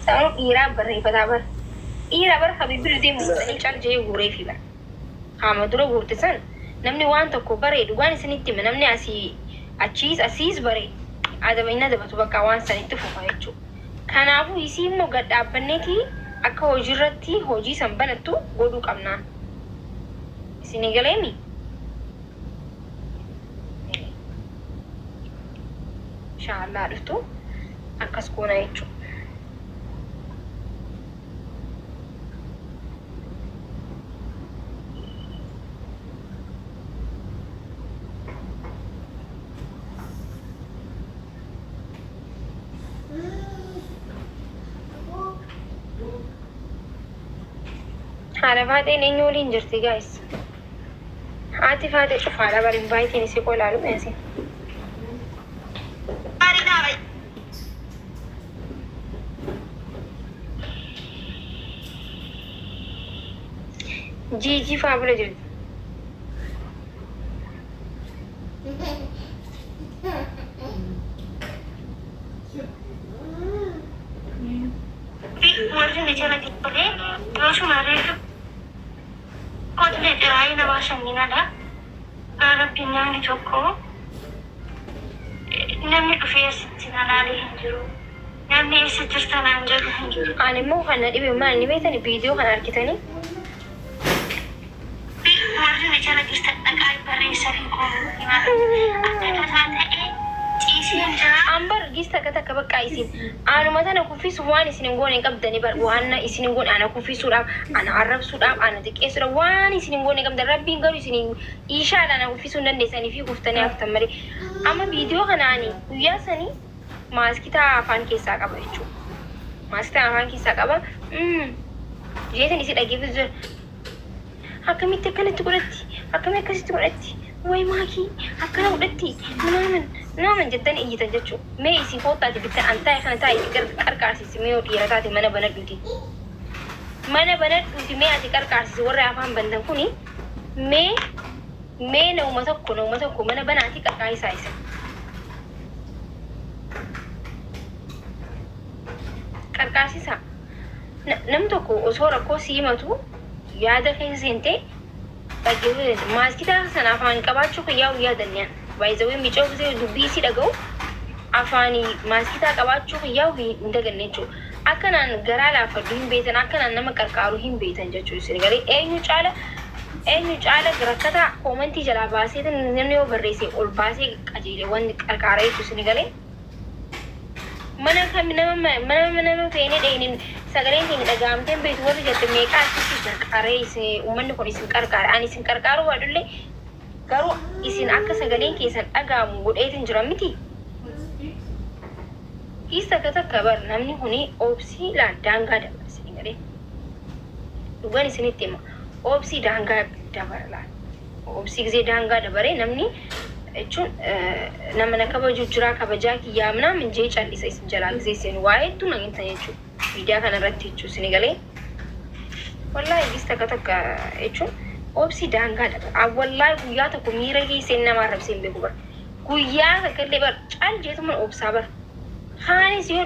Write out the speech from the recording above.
سألوا إيران بري فتابر إيران بر حبيبي ردي مستني شال جاي غوري فيلا هم درو غورتسان نمني وان تكو بري دوغاني سنتي من نمني أسيس بري هذا بينا ده بتوقع وان سنتي فوقايتشو كانوا يسيمو قد أبنتي أكو هجرتي هوجي سنبنتو غودو كمنا سينيغاليمي إن شاء الله عرفتو أكسكونا يتشو على فاتي نينيولي انجرتي جايز هاتي فاتي شوف على بار انفايتي نسي قول على ميسي جي فابلة جلد ورجل نجانا تقبلي روشو ماريسو قد لدرائي نواشا نينادا غارب بنياني توقو نمي كفية ستنا لالي هنجرو نمي سترتنا هنجرو هنجرو أنا مو خانا إبي مالي ميتاني فيديو خانا أركتاني ورجل نجانا تستقاي بريسا فيكو ambar gista kata kabaka isin anu mata na kufisu wani siningone qabdani bar wanna isiningone ana kufisuudhaaf ana arrabsuudhaaf ana xiqqeessuudhaaf wani isiningone qabda rabbiin garu isin inshallah na kufisu dandeessanii fi kuftanii haftan malee amma viidiyoo kanaani guyyaa sanii maaskita afaan keessaa qaba jechuudha maaskita afaan keessaa qaba jeetan isi dhageeffatu jira akkamitti akkanatti godhatti akkamitti akkasitti godhatti way maakii akkana godhatti نعم جدا إيه تنجتشو ما يسي فوتا تبتة أنتاي خنا تاي كركاسي ميو ديراتاتي منا بندوتي منا بندوتي ما أتي كركاسي ورا أفهم بندن كوني ما نو متكو منا بناتي كركاسي سايس كركاسي سا نمتكو أصورة كو سيماتو يادا خين سنتي بجيبه ماسكتا سنا فان كباتشو كياو يادنيا بايزوي ميچو بزي دبي سي دغو افاني ماسكتا قباچو ياو እንደገነچو አከናን ገራላ ፈዱን ቤተን አከናን ነመቀርቃሩ ሂም ቤተን ጀቹ ሲገሪ ኤኙ ጫለ ግረከታ ኮመንቲ ጀላ ባሴትን ነኔው በሬሴ ኦል ባሴ ቀጂሌ ወንድ ቀርቃራይቱ ሲገሪ መነ ፈኔ ደይኒን ሰገሬን ቲን ደጋምቴን ቤት ወር ጀት ሜቃ ሲሲ ቀርቃራይስ ኡመን ኮኒ ሲንቀርቃራ አኒ ሲንቀርቃሩ ወዱሌ garuu isin akka sagaleen keessan dhagaamu godheetin jira miti isa takka bar namni huni obsi la daangaa dabarse ngare dhugaan isinitti hima obsi daangaa dabarla obsi gisee daangaa dabare namni jechuun nama na kabaju jira kabajaa kiyyaa ምናምን jee callisa isin jalaa gisee isin waa'eetu nan intan jechuun miidiyaa kana irratti jechuun isin galee wallahi isa takka jechuun obsi daangaa dabar awwallahi guyyaa tokko miira geessee nama arrabseen beeku bar guyyaa kakkalee bar caal jeetuman obsaa bar haanis yoo